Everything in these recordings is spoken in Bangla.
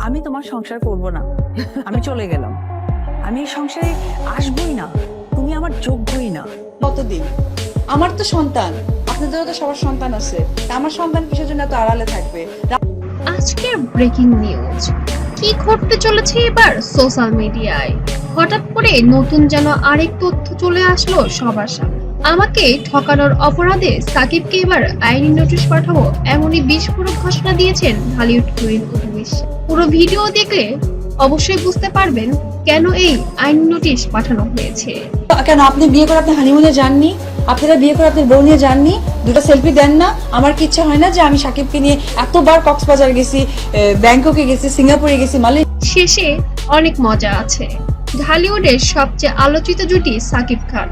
আমি তোমার সংসার করব না, আমি চলে গেলাম। আমি এই সংসারে আসবই না, তুমি আমার যোগ্যই না। কতদিন? আমার তো সন্তান, আপনাদেরও তো সবার সন্তান আছে। আমার সন্তান কিসের জন্য এত আড়ালে থাকবে? আজকের ব্রেকিং নিউজ, কি ঘটতে চলেছে এবার সোশ্যাল মিডিয়ায়? হঠাৎ করে নতুন যেন আরেক তথ্য চলে আসলো সবার সামনে। আমাকে ঠকানোর অপরাধে সাকিবকে এবার আইনি নোটিশ পাঠাবো, এমনই বিস্ফোরক ঘোষণা দিয়েছেন হলিউড কুইন অপু বিশ্বাস। পুরো ভিডিও দেখলে অবশ্যই বুঝতে পারবেন কেন এই আইনি নোটিশ পাঠানো হয়েছে। কেন আপনি বিয়ে করে আপনি হানিমুনে যাননি? আপনারা বিয়ে করে আপনার বউ নিয়ে যাননি? দুটো সেলফি দেন না? আমার কি ইচ্ছা হয় না যে আমি সাকিবকে নিয়ে এতবার কক্সবাজার গেছি, ব্যাংককে গেছি, সিঙ্গাপুরে গেছি, শেষে অনেক মজা আছে। ঢালিউডের সবচেয়ে আলোচিত জুটি সাকিব খান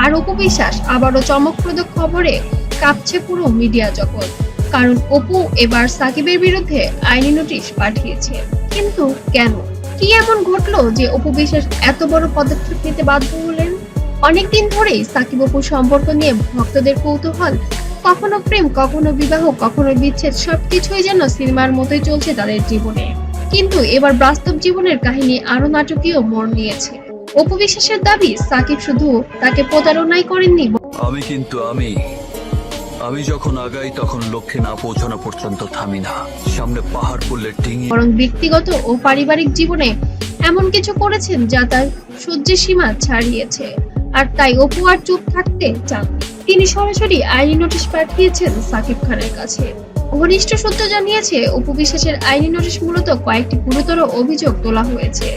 আর অপু বিশ্বাস আবারও চমকপ্রদ খবরে কাঁপছে পুরো মিডিয়া জগৎ। কারণ অপু এবার সাকিবের বিরুদ্ধে আইনি নোটিশ পাঠিয়েছে। কিন্তু কেন, কি এমন ঘটলো যে অপু বিশ্বাস এত বড় পদক্ষেপ নিতে বাধ্য হলেন? অনেকদিন ধরেই সাকিব অপুর সম্পর্ক নিয়ে ভক্তদের কৌতূহল। কখনো প্রেম, কখনো বিবাহ, কখনো বিচ্ছেদ, সবকিছুই যেন সিনেমার মতোই চলছে তাদের জীবনে। কিন্তু এবার বাস্তব জীবনের কাহিনী আরো নাটকীয় মোড় নিয়েছে। অপু বিশ্বাসের দাবি, সাকিব শুধু তাকে প্রতারণাই করেননি, আমি যখন আগাই তখন লক্ষ্যে না পৌঁছানো পর্যন্ত থামি না। সামনে পাহাড় পড়লে ডিঙি। বরং ব্যক্তিগত ও পারিবারিক জীবনে এমন কিছু করেছেন যা তার সহ্যের সীমা ছাড়িয়েছে। আর তাই অপু আর চুপ থাকতে চান। তিনি সরাসরি আইনি নোটিশ পাঠিয়েছেন সাকিব খানের কাছে। ঘনিষ্ঠ সূত্র জানিয়েছে, অপু বিশ্বাসের আইনি নোটিশ মূলত কয়েকটি গুরুতর অভিযোগ তোলা হয়েছে।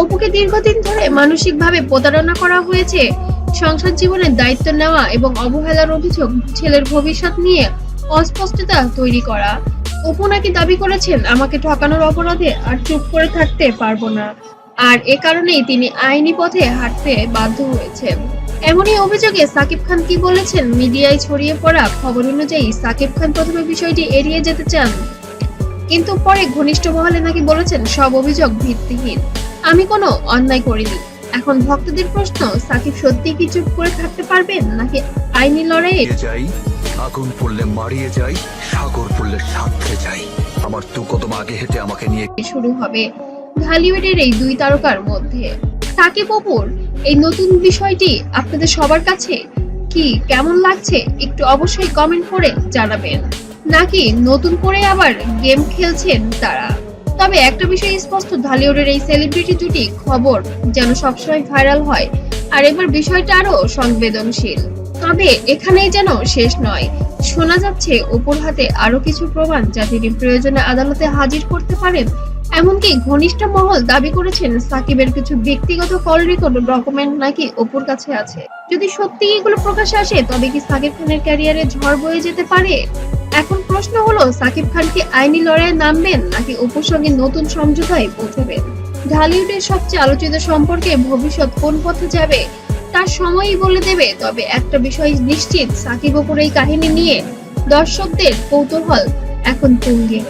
অপুকে দীর্ঘদিন ধরে মানসিকভাবে প্রতারণা করা হয়েছে, সংসার জীবনের দায়িত্ব নেওয়া এবং অবহেলার অভিযোগ, ছেলের ভবিষ্যৎ নিয়ে অস্পষ্টতা তৈরি করা। অপু নাকি দাবি করেছেন, আমাকে ঠকানোর অপরাধে আর চুপ করে থাকতে পারবো না, আর এ কারণেই তিনি আইনি পথে হাঁটতে বাধ্য হয়েছেন। এমনই অভিযোগে সাকিব খান কি বলেছেন? মিডিয়ায় ছড়িয়ে পড়া খবর অনুযায়ী সাকিব খান প্রথমে বিষয়টি এড়িয়ে যেতে চান, কিন্তু পরে ঘনিষ্ঠ মহলে নাকি বলেছেন সব অভিযোগ ভিত্তিহীন, আমি কোনো অন্যায় করিনি। এখন ভক্তদের প্রশ্ন, সাকিব সত্যি কি চুপ করে থাকতে পারবেন নাকি আইনি লড়াইয়ে যাই? আগুন পড়লে মারিয়ে যাই, সাগর পড়লে সাঁতরে যাই। আমার দু কদম আগে হেঁটে আমাকে নিয়ে শুরু হবে ঢালিউডের এই দুই তারকার মধ্যে। সাকিব অপুর এই নতুন বিষয়টি আপনাদের সবার কাছে কি কেমন লাগছে একটু অবশ্যই কমেন্ট করে জানাবেন। নাকি নতুন করে আবার গেম খেলছেন তারা? তবে একটা বিষয় স্পষ্ট, ঢালিউডের এই সেলিব্রিটি জুটি খবর যেন সবসময় ভাইরাল হয়, আর এবার বিষয়টা আরো সংবেদনশীল। তবে এখানেই যেন শেষ নয়, শোনা যাচ্ছে অপুর হাতে আরো কিছু প্রমাণ যা তিনি প্রয়োজনে আদালতে হাজির করতে পারেন। এমনকি ঘনিষ্ঠ মহল দাবি করেছেন সাকিবের কিছু ব্যক্তিগত কল রেকর্ড ডকুমেন্ট নাকি অপুর কাছে আছে। যদি সত্যি এগুলো প্রকাশে আসে, তবে কি সাকিব খানের ক্যারিয়ারে ঝড় বয়ে যেতে পারে? এখন প্রশ্ন হলো, সাকিব খান কি আইনি লড়াইয়ে নামবেন নাকি অপুর সঙ্গে নতুন সমঝোতায় পৌঁছবেন? ঢালিউডের সবচেয়ে আলোচিত সম্পর্কে ভবিষ্যৎ কোন পথে যাবে তার সময়ই বলে দেবে। তবে একটা বিষয় নিশ্চিত, সাকিব অপুর এই কাহিনী নিয়ে দর্শকদের কৌতূহল এখন তুঙ্গে।